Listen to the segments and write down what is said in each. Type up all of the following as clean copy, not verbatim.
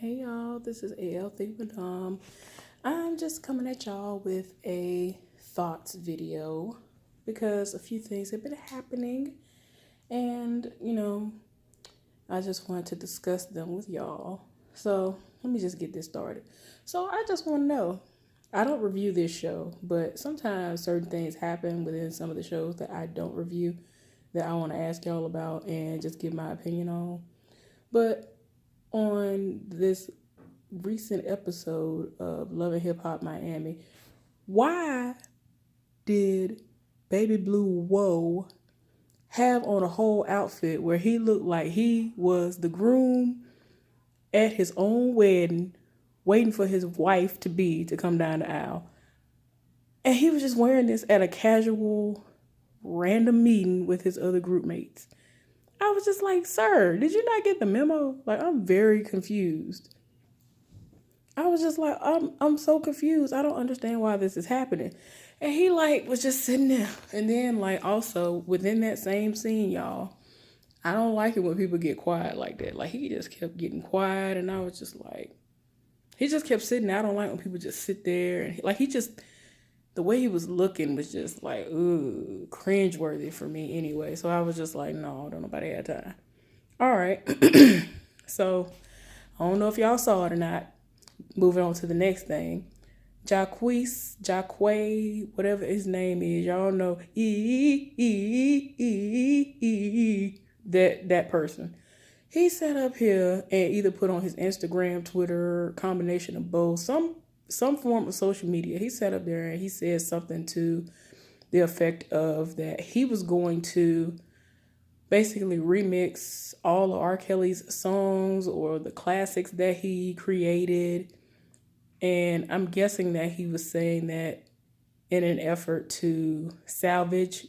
Hey y'all, this is AL Think Madame. I'm just coming at y'all with a thoughts video because a few things have been happening and I just wanted to discuss them with y'all. So let me just get this started. So I just want to know, I don't review this show, but sometimes certain things happen within some of the shows that I don't review that I want to ask y'all about and just give my opinion on. But on this recent episode of Love and Hip Hop Miami, why did Baby Blue Whoaaaa have on a whole outfit where he looked like he was the groom at his own wedding, waiting for his wife to come down the aisle? And he was just wearing this at a casual, random meeting with his other group mates. I was just like, sir, did you not get the memo? Like, I'm very confused. I was just like, I'm so confused. I don't understand why this is happening. And he was just sitting there. And then also within that same scene, y'all, I don't like it when people get quiet like that. Like, he just kept getting quiet, and I was just like, he just kept sitting there. I don't like when people just sit there and the way he was looking was just like, ooh, cringeworthy for me anyway. So I was just like, no, don't nobody have time. All right. So I don't know if y'all saw it or not. Moving on to the next thing. Jacques, whatever his name is, y'all know, that person. He sat up here and either put on his Instagram, Twitter, combination of both, some form of social media. He sat up there and he said something to the effect of that he was going to basically remix all of R. Kelly's songs or the classics that he created. And I'm guessing that he was saying that in an effort to salvage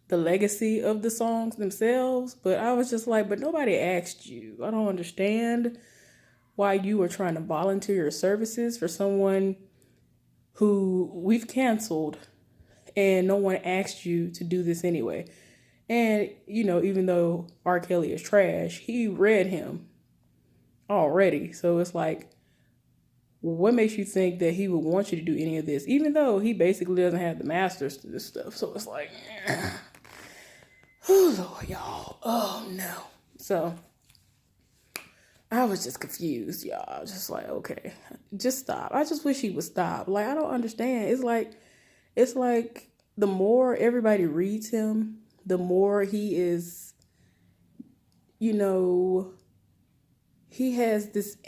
the legacy of the songs themselves. But I was just like, but nobody asked you. I don't understand why you were trying to volunteer your services for someone who we've canceled and no one asked you to do this anyway. And, even though R. Kelly is trash, he read him already. So it's like, what makes you think that he would want you to do any of this, even though he basically doesn't have the masters to this stuff? So it's like, oh, Lord, y'all. Oh, no. So I was just confused, y'all. I was just like, okay, just stop. I just wish he would stop. Like, I don't understand. It's like the more everybody reads him, the more he is, he has this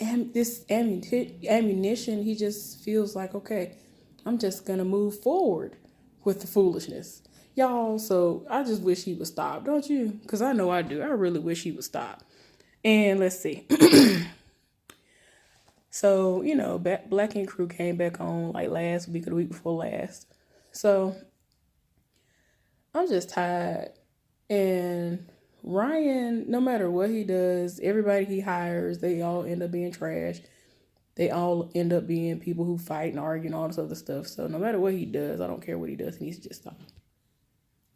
ammunition. He just feels like, okay, I'm just gonna move forward with the foolishness, y'all. So I just wish he would stop, don't you? Because I know I do. I really wish he would stop. And let's see. So Black Ink Crew came back on like last week or the week before last. So I'm just tired. And Ryan, no matter what he does, everybody he hires, they all end up being trash. They all end up being people who fight and argue and all this other stuff. So no matter what he does, I don't care what he does, he needs to just stop.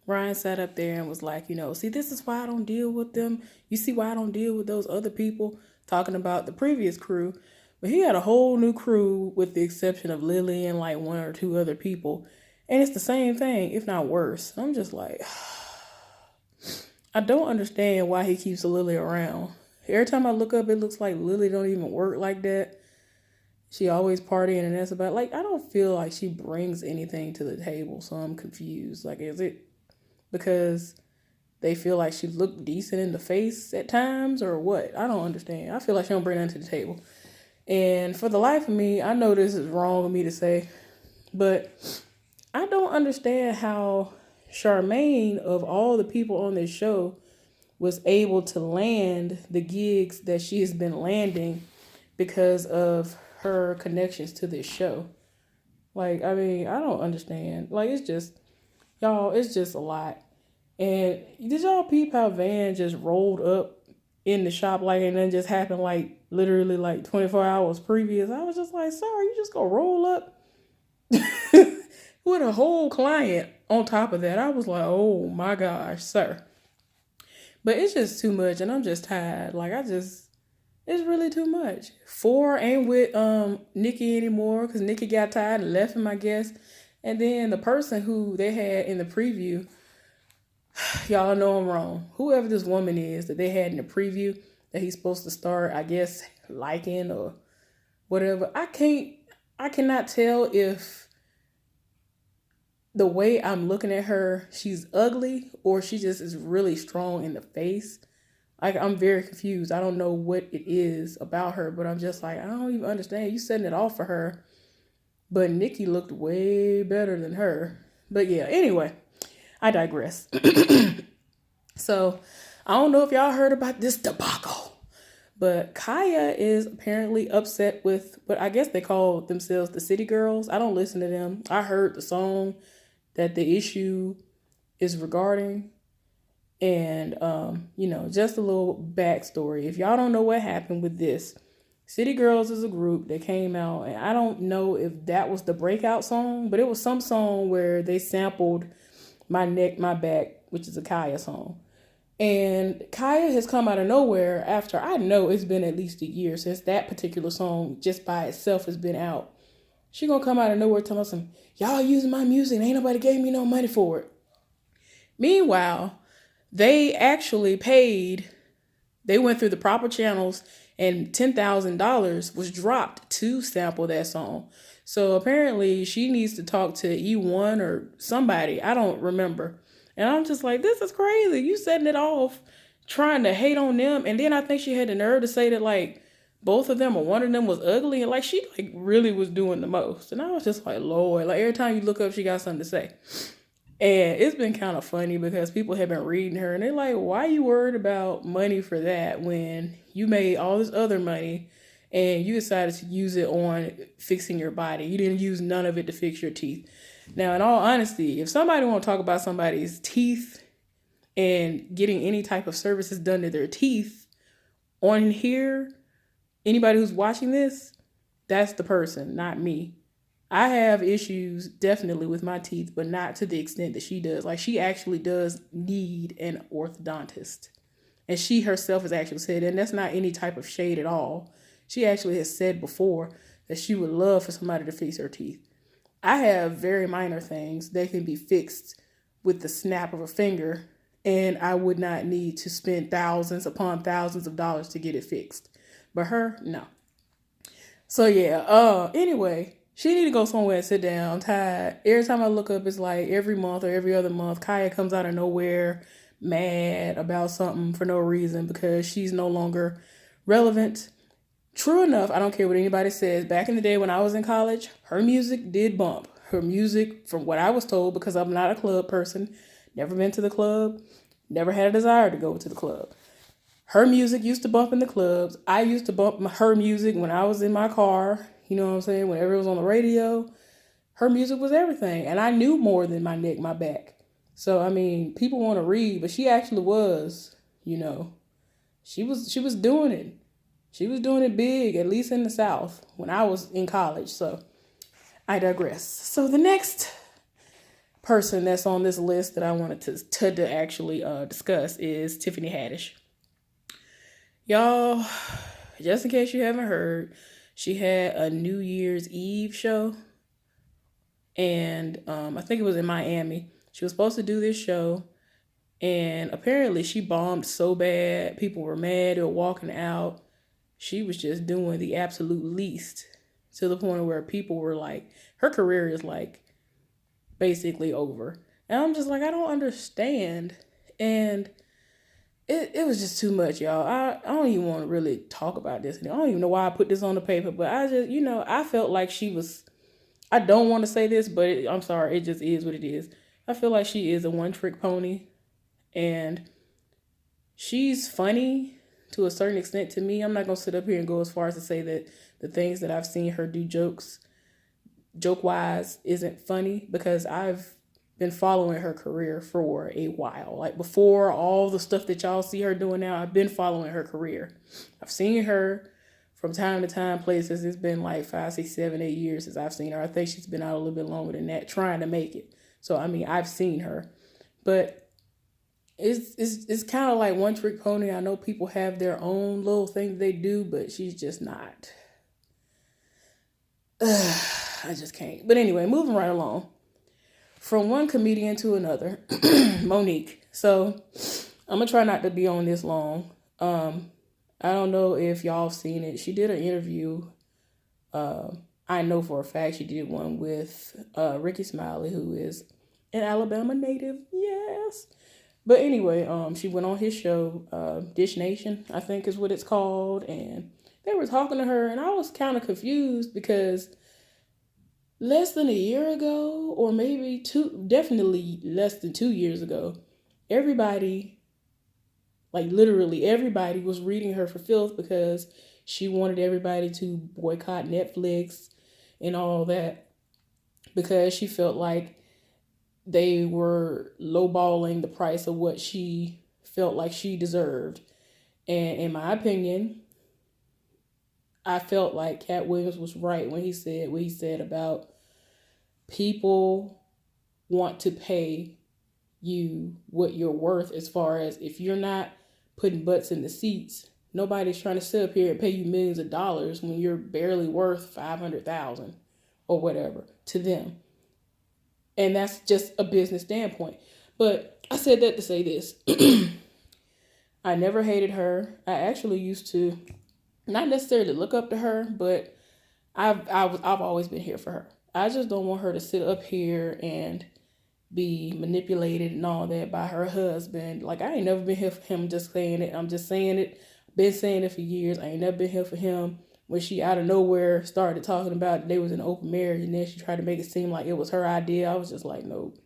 Ryan sat up there and was like, see, this is why I don't deal with them. You see why I don't deal with those other people, talking about the previous crew. But he had a whole new crew with the exception of Lily and like one or two other people. And it's the same thing, if not worse. I'm just like, I don't understand why he keeps Lily around. Every time I look up, it looks like Lily don't even work like that. She always partying, and that's about, I don't feel like she brings anything to the table, so I'm confused. Like, is it because they feel like she looked decent in the face at times, or what? I don't understand. I feel like she don't bring nothing to the table. And for the life of me, I know this is wrong of me to say, but I don't understand how Charmaine, of all the people on this show, was able to land the gigs that she has been landing because of her connections to this show. I don't understand. It's just, y'all, it's just a lot. And did y'all peep how Van just rolled up in the shop and then just happened literally 24 hours previous? I was just like, sir, you just gonna roll up with a whole client on top of that? I was like, oh my gosh, sir. But it's just too much, and I'm just tired. It's really too much. 4 ain't with Nikki anymore because Nikki got tired and left him, I guess. And then the person who they had in the preview, y'all know I'm wrong. Whoever this woman is that they had in the preview that he's supposed to start, I guess, liking or whatever. I cannot tell if the way I'm looking at her, she's ugly or she just is really strong in the face. Like, I'm very confused. I don't know what it is about her, but I'm just like, I don't even understand. You setting it off for her. But Nikki looked way better than her. But yeah, anyway, I digress. So, I don't know if y'all heard about this debacle. But Khia is apparently upset with what I guess they call themselves the City Girls. I don't listen to them. I heard the song that the issue is regarding. And, just a little backstory. If y'all don't know what happened with this, City Girls is a group that came out, and I don't know if that was the breakout song, but it was some song where they sampled My Neck, My Back, which is a Khia song. And Khia has come out of nowhere after, I know it's been at least a year since that particular song just by itself has been out. She gonna come out of nowhere telling us, y'all using my music and ain't nobody gave me no money for it. Meanwhile, they actually paid, they went through the proper channels and $10,000 was dropped to sample that song. So apparently she needs to talk to E1 or somebody. I don't remember. And I'm just like, this is crazy. You setting it off, trying to hate on them. And then I think she had the nerve to say that like both of them or one of them was ugly. And like she like really was doing the most. And I was just like, Lord, like every time you look up, she got something to say. And it's been kind of funny because people have been reading her and they're like, why are you worried about money for that when you made all this other money and you decided to use it on fixing your body? You didn't use none of it to fix your teeth. Now, in all honesty, if somebody want to talk about somebody's teeth and getting any type of services done to their teeth on here, anybody who's watching this, that's the person, not me. I have issues definitely with my teeth, but not to the extent that she does. Like she actually does need an orthodontist. And she herself has actually said, and that's not any type of shade at all. She actually has said before that she would love for somebody to fix her teeth. I have very minor things that can be fixed with the snap of a finger, and I would not need to spend thousands upon thousands of dollars to get it fixed. But her, no. So yeah, anyway, she need to go somewhere and sit down. I'm tired. Every time I look up, it's like every month or every other month, Khia comes out of nowhere mad about something for no reason because she's no longer relevant. True enough, I don't care what anybody says. Back in the day when I was in college, her music did bump. Her music, from what I was told, because I'm not a club person, never been to the club, never had a desire to go to the club. Her music used to bump in the clubs. I used to bump her music when I was in my car. You know what I'm saying? Whenever it was on the radio, her music was everything. And I knew more than My Neck, My Back. So, I mean, people want to read, but she actually was, she was doing it. She was doing it big, at least in the South, when I was in college. So I digress. So the next person that's on this list that I wanted to actually discuss is Tiffany Haddish. Y'all, just in case you haven't heard, she had a New Year's Eve show. And I think it was in Miami. She was supposed to do this show. And apparently she bombed so bad. People were mad. They were walking out. She was just doing the absolute least to the point where people were like, her career is like basically over. And I'm just like, I don't understand. And it was just too much, y'all. I don't even want to really talk about this. I don't even know why I put this on the paper, but I just, I felt like she was, I don't want to say this, but I'm sorry, it just is what it is. I feel like she is a one-trick pony. And she's funny to a certain extent to me. I'm not going to sit up here and go as far as to say that the things that I've seen her do joke-wise isn't funny, because I've been following her career for a while. Like before all the stuff that y'all see her doing now, I've been following her career. I've seen her from time to time places. It's been like 5, 6, 7, 8 years since I've seen her. I think she's been out a little bit longer than that trying to make it. So, I mean, I've seen her. But it's kind of like one trick pony. I know people have their own little thing they do, but she's just not. I just can't. But anyway, moving right along. From one comedian to another, Monique. So I'm gonna try not to be on this long. I don't know if y'all have seen it. She did an interview. I know for a fact she did one with Ricky Smiley, who is an Alabama native. Yes. But anyway, she went on his show, Dish Nation, I think is what it's called, and they were talking to her, and I was kind of confused because less than a year ago, or maybe definitely less than 2 years ago, everybody, like literally everybody, was reading her for filth because she wanted everybody to boycott Netflix and all that because she felt like they were lowballing the price of what she felt like she deserved. And in my opinion, I felt like Cat Williams was right when he said what he said about people want to pay you what you're worth, as far as if you're not putting butts in the seats, nobody's trying to sit up here and pay you millions of dollars when you're barely worth 500,000 or whatever to them. And that's just a business standpoint. But I said that to say this. I never hated her. I actually used to not necessarily look up to her, but I've always been here for her. I just don't want her to sit up here and be manipulated and all that by her husband. Like, I ain't never been here for him, just saying it. I'm just saying it. Been saying it for years. I ain't never been here for him. When she out of nowhere started talking about they was in open marriage, and then she tried to make it seem like it was her idea, I was just like, nope.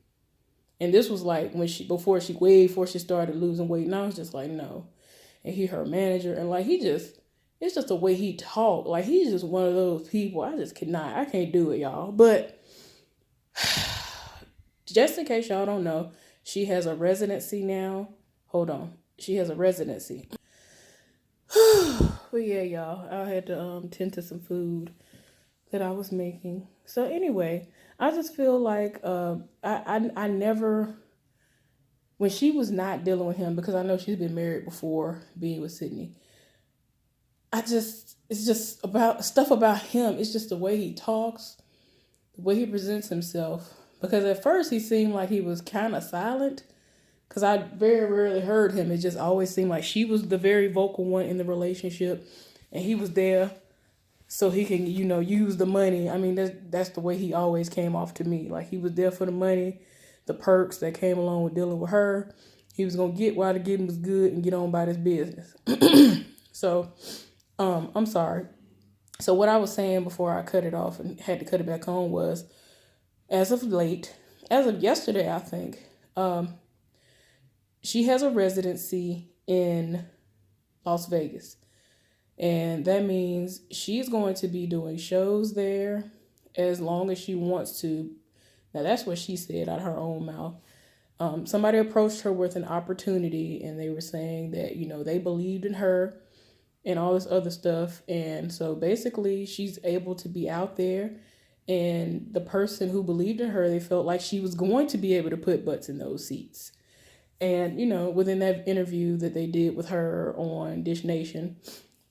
And this was like when before she started losing weight, and I was just like, no. And he her manager, and like it's just the way he talked. Like, he's just one of those people. I can't do it, y'all. But just in case y'all don't know, she has a residency now. Hold on. She has a residency. But yeah, y'all, I had to tend to some food that I was making. So anyway, I just feel like I never, when she was not dealing with him, because I know she's been married before being with Sydney. It's just about stuff about him. It's just the way he talks, the way he presents himself. Because at first he seemed like he was kind of silent, because I very rarely heard him. It just always seemed like she was the very vocal one in the relationship, and he was there so he can, use the money. I mean, that's the way he always came off to me. Like, he was there for the money, the perks that came along with dealing with her. He was going to get while the getting was good and get on about his business. So, I'm sorry. So what I was saying before I cut it off and had to cut it back on was, as of yesterday, I think, she has a residency in Las Vegas. And that means she's going to be doing shows there as long as she wants to. Now, that's what she said out of her own mouth. Somebody approached her with an opportunity, and they were saying that, they believed in her and all this other stuff. And so basically she's able to be out there, and the person who believed in her, they felt like she was going to be able to put butts in those seats. And, within that interview that they did with her on Dish Nation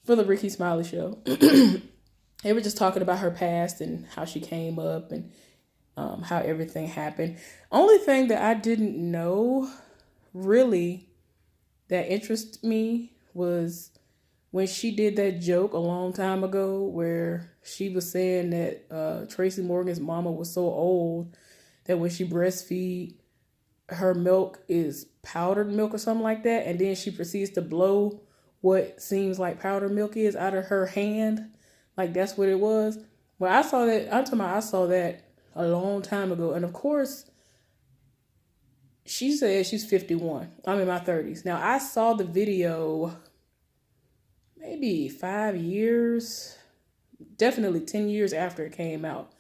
for the Ricky Smiley show, they were just talking about her past and how she came up and how everything happened. Only thing that I didn't know really that interested me was when she did that joke a long time ago where she was saying that Tracy Morgan's mama was so old that when she breastfeed, her milk is powdered milk or something like that, and then she proceeds to blow what seems like powdered milk is out of her hand, like that's what it was. Well, I saw that a long time ago, and of course she said she's 51. I'm in my 30s now. I saw the video maybe 5 years, definitely 10 years after it came out.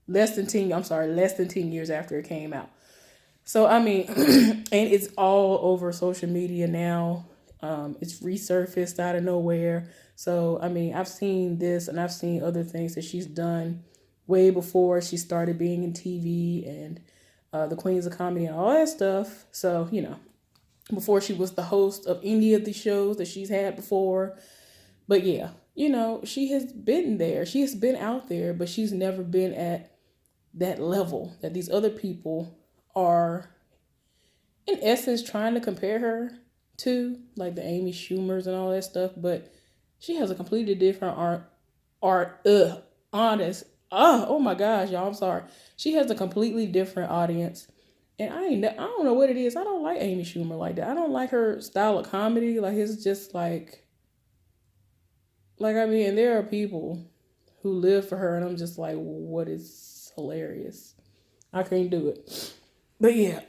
Less than 10 years after it came out. So, I mean, and it's all over social media now. It's resurfaced out of nowhere. So, I mean, I've seen this and I've seen other things that she's done way before she started being in TV and the Queens of Comedy and all that stuff. So, before she was the host of any of the shows that she's had before. But yeah, she has been there. She has been out there, but she's never been at that level that these other people are, in essence, trying to compare her to, like the Amy Schumers and all that stuff. But she has a completely different honest. Oh my gosh, y'all, I'm sorry. She has a completely different audience. And I don't know what it is. I don't like Amy Schumer like that. I don't like her style of comedy. Like, it's just I mean, there are people who live for her, and I'm just like, what is hilarious? I can't do it. But yeah,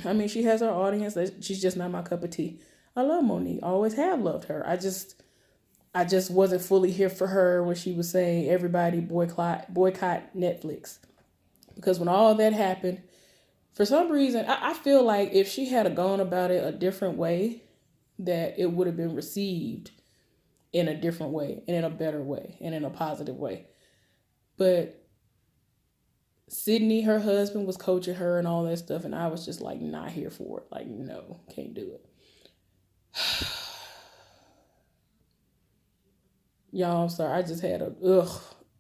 I mean, she has her audience. She's just not my cup of tea. I love Monique. I always have loved her. I just wasn't fully here for her when she was saying everybody boycott Netflix. Because when all that happened, for some reason, I feel like if she had gone about it a different way, that it would have been received in a different way and in a better way and in a positive way. But Sydney, her husband, was coaching her and all that stuff, and I was just like not here for it. Like, no, can't do it. Y'all, I'm sorry. I just had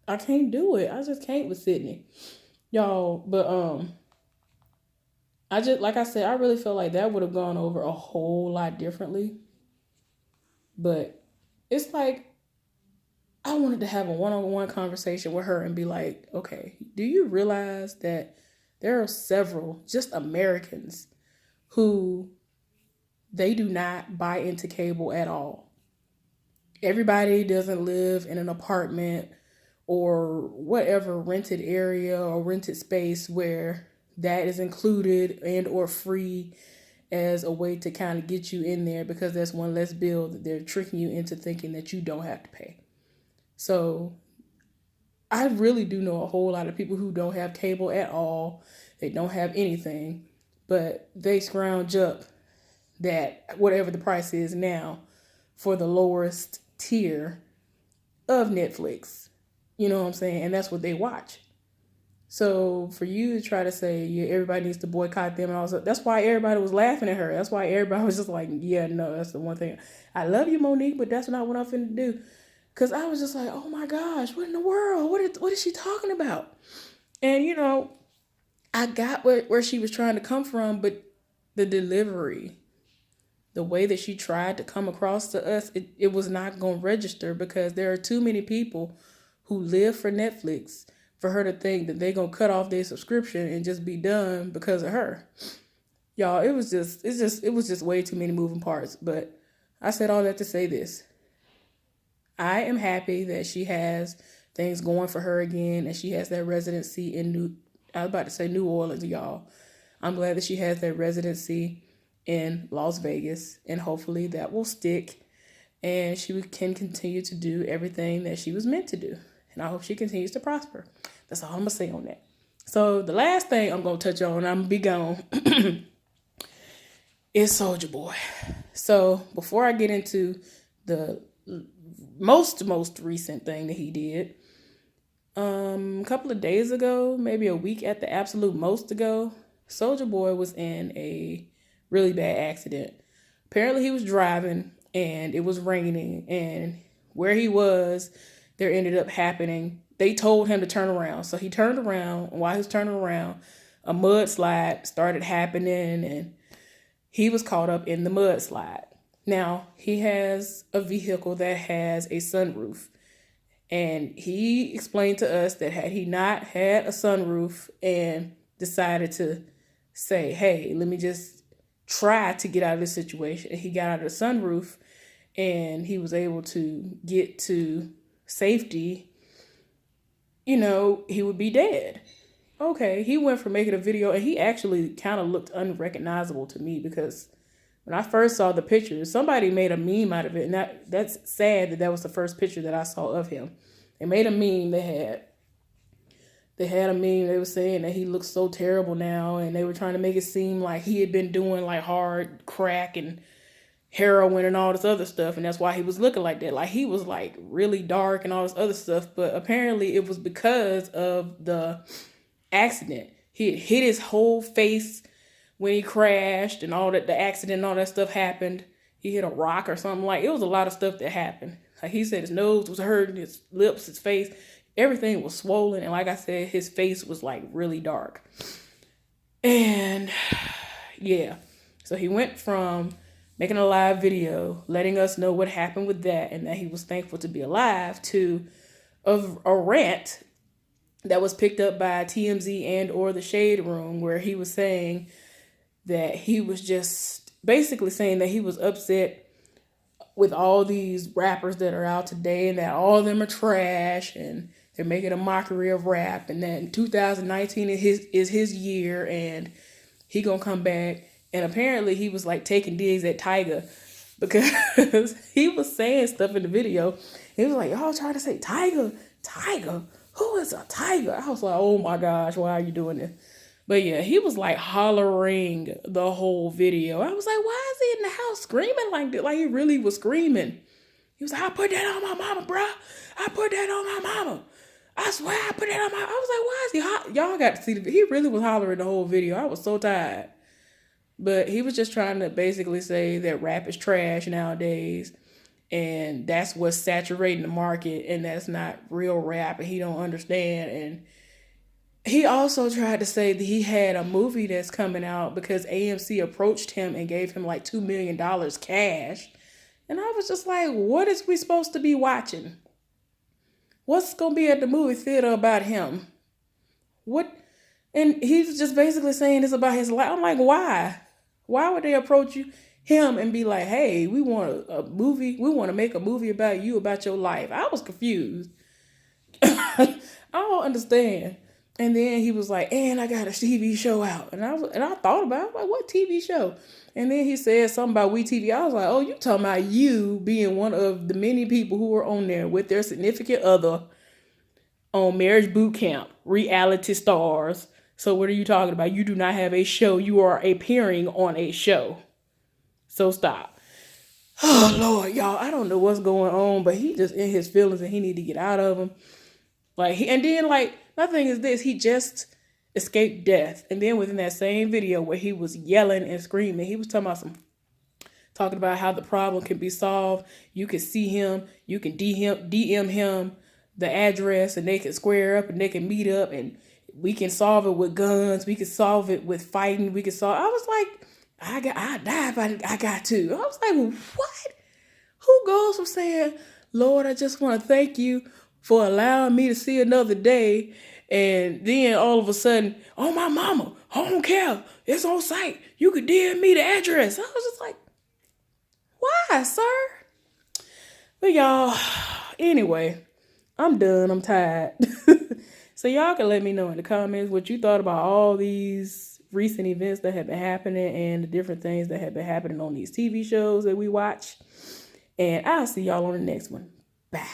I can't do it. I just can't with Sydney. Y'all, but I just, like I said, I really feel like that would have gone over a whole lot differently. But it's like, I wanted to have a one-on-one conversation with her and be like, okay, do you realize that there are several just Americans who they do not buy into cable at all? Everybody doesn't live in an apartment or whatever rented area or rented space where that is included and or free as a way to kind of get you in there, because that's one less bill that they're tricking you into thinking that you don't have to pay. So I really do know a whole lot of people who don't have cable at all. They don't have anything, but they scrounge up that whatever the price is now for the lowest tier of Netflix. You know what I'm saying? And that's what they watch. So for you to try to say, yeah, everybody needs to boycott them and all that, that's why everybody was laughing at her. That's why everybody was just like, yeah, no, that's the one thing. I love you, Monique, but that's not what I'm finna do. Because I was just like, oh my gosh, what in the world? What is she talking about? And, I got where she was trying to come from, but the delivery, the way that she tried to come across to us, it was not going to register, because there are too many people who live for Netflix for her to think that they're going to cut off their subscription and just be done because of her. Y'all, it was just way too many moving parts. But I said all that to say this. I am happy that she has things going for her again, and she has that residency in I was about to say New Orleans, y'all. I'm glad that she has that residency in Las Vegas, and hopefully that will stick and she can continue to do everything that she was meant to do. And I hope she continues to prosper. That's all I'm going to say on that. So the last thing I'm going to touch on, I'm going to be gone, is Soulja Boy. So before I get into the most recent thing that he did, a couple of days ago, maybe a week at the absolute most ago, Soulja Boy was in a really bad accident. Apparently he was driving and it was raining, and where he was, there ended up happening, they told him to turn around. So he turned around, and while he was turning around, a mudslide started happening and he was caught up in the mudslide. Now, he has a vehicle that has a sunroof. And he explained to us that had he not had a sunroof and decided to say, hey, let me just try to get out of this situation, and he got out of the sunroof and he was able to get to safety, he would be dead. Okay, he went from making a video, and he actually kind of looked unrecognizable to me, because when I first saw the pictures, somebody made a meme out of it, and that's sad that was the first picture that I saw of him. They made a meme. They had a meme. They were saying that he looks so terrible now, and they were trying to make it seem like he had been doing like hard crack and heroin and all this other stuff, and that's why he was looking like that. Like, he was like really dark and all this other stuff, but apparently it was because of the accident. He had hit his whole face when he crashed and all that, the accident and all that stuff happened. He hit a rock or something. Like, it was a lot of stuff that happened. Like, he said his nose was hurting, his lips, his face, everything was swollen. And like I said, his face was like really dark. And yeah, so he went from making a live video, letting us know what happened with that and that he was thankful to be alive, to a rant that was picked up by TMZ and or the Shade Room, where he was saying that he was just basically saying that he was upset with all these rappers that are out today and that all of them are trash and they're making a mockery of rap, and that 2019 is his year and he gonna come back. And apparently he was like taking digs at Tyga, because he was saying stuff in the video. He was like, y'all trying to say Tyga? Who is a Tyga? I was like, oh my gosh, why are you doing this? But yeah, he was like hollering the whole video. I was like, why is he in the house screaming like that? Like, he really was screaming. He was like, I put that on my mama, bro. I put that on my mama. I swear I put that on my... I was like, why is he... Y'all got to see the... He really was hollering the whole video. I was so tired. But he was just trying to basically say that rap is trash nowadays. And that's what's saturating the market. And that's not real rap. And he don't understand. And he also tried to say that he had a movie that's coming out because AMC approached him and gave him like $2 million cash. And I was just like, what is we supposed to be watching? What's going to be at the movie theater about him? What? And he was just basically saying this about his life. I'm like, why? Why would they approach him and be like, hey, we want a movie. We want to make a movie about you, about your life. I was confused. I don't understand. And then he was like, and I got a TV show out. And I thought about it, like, what TV show? And then he said something about WeTV. I was like, oh, you talking about you being one of the many people who were on there with their significant other on Marriage Boot Camp, reality stars. So what are you talking about? You do not have a show. You are appearing on a show. So stop. Oh, Lord, y'all. I don't know what's going on, but he just in his feelings and he need to get out of them. Like, and then, like, my thing is this, he just escaped death. And then within that same video where he was yelling and screaming, he was talking about how the problem can be solved. You can see him, you can DM him the address, and they can square up and they can meet up, and we can solve it with guns, we can solve it with fighting, I was like, I die if I got to. I was like, what? Who goes from saying, Lord, I just want to thank you for allowing me to see another day, and then all of a sudden, oh, my mama, home care, it's on site, you could DM me the address. I was just like, why, sir? But y'all, anyway, I'm done. I'm tired. So y'all can let me know in the comments what you thought about all these recent events that have been happening and the different things that have been happening on these TV shows that we watch. And I'll see y'all on the next one. Bye.